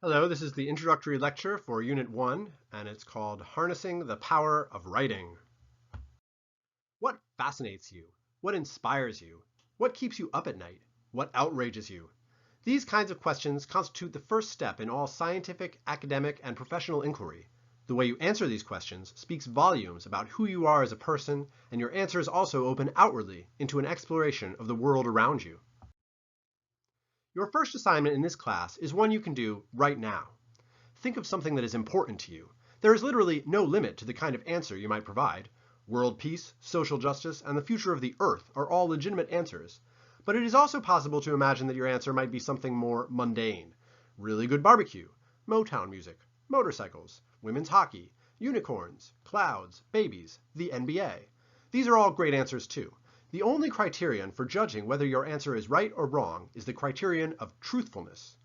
Hello, this is the introductory lecture for Unit 1, and it's called Harnessing the Power of Writing. What fascinates you? What inspires you? What keeps you up at night? What outrages you? These kinds of questions constitute the first step in all scientific, academic, and professional inquiry. The way you answer these questions speaks volumes about who you are as a person, and your answers also open outwardly into an exploration of the world around you. Your first assignment in this class is one you can do right now. Think of something that is important to you. There is literally no limit to the kind of answer you might provide. World peace, social justice, and the future of the Earth are all legitimate answers. But it is also possible to imagine that your answer might be something more mundane. Really good barbecue, Motown music, motorcycles, women's hockey, unicorns, clouds, babies, the NBA. These are all great answers too. The only criterion for judging whether your answer is right or wrong is the criterion of truthfulness.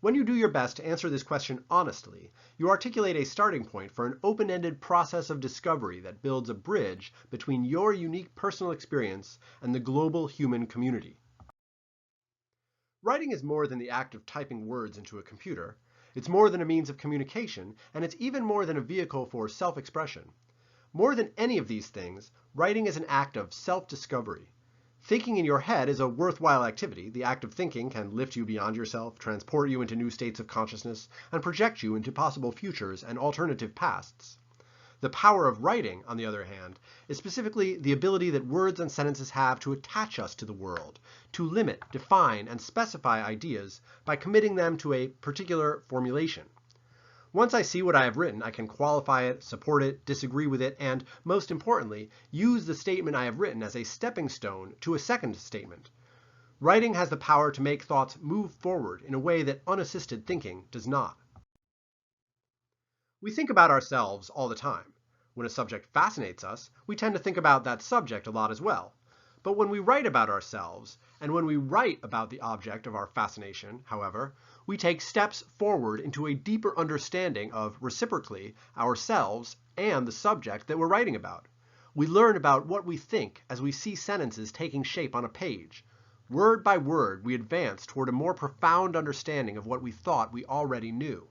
When you do your best to answer this question honestly, you articulate a starting point for an open-ended process of discovery that builds a bridge between your unique personal experience and the global human community. Writing is more than the act of typing words into a computer. It's more than a means of communication, and it's even more than a vehicle for self-expression. More than any of these things, writing is an act of self-discovery. Thinking in your head is a worthwhile activity. The act of thinking can lift you beyond yourself, transport you into new states of consciousness, and project you into possible futures and alternative pasts. The power of writing, on the other hand, is specifically the ability that words and sentences have to attach us to the world, to limit, define, and specify ideas by committing them to a particular formulation. Once I see what I have written, I can qualify it, support it, disagree with it, and, most importantly, use the statement I have written as a stepping stone to a second statement. Writing has the power to make thoughts move forward in a way that unassisted thinking does not. We think about ourselves all the time. When a subject fascinates us, we tend to think about that subject a lot as well. But when we write about ourselves, and when we write about the object of our fascination, however, we take steps forward into a deeper understanding of, reciprocally, ourselves and the subject that we're writing about. We learn about what we think as we see sentences taking shape on a page. Word by word, we advance toward a more profound understanding of what we thought we already knew.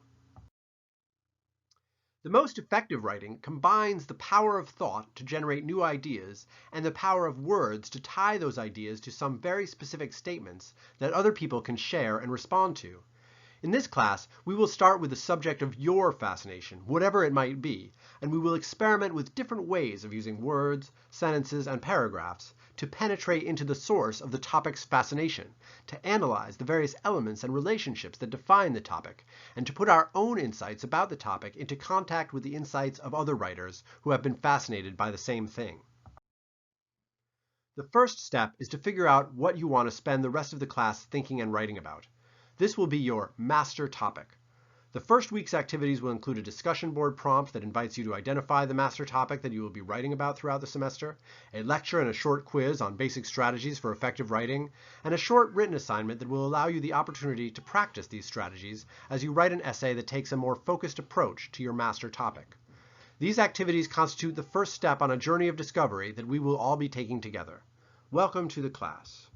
The most effective writing combines the power of thought to generate new ideas and the power of words to tie those ideas to some very specific statements that other people can share and respond to. In this class, we will start with the subject of your fascination, whatever it might be, and we will experiment with different ways of using words, sentences, and paragraphs to penetrate into the source of the topic's fascination, to analyze the various elements and relationships that define the topic, and to put our own insights about the topic into contact with the insights of other writers who have been fascinated by the same thing. The first step is to figure out what you want to spend the rest of the class thinking and writing about. This will be your master topic. The first week's activities will include a discussion board prompt that invites you to identify the master topic that you will be writing about throughout the semester, a lecture and a short quiz on basic strategies for effective writing, and a short written assignment that will allow you the opportunity to practice these strategies as you write an essay that takes a more focused approach to your master topic. These activities constitute the first step on a journey of discovery that we will all be taking together. Welcome to the class.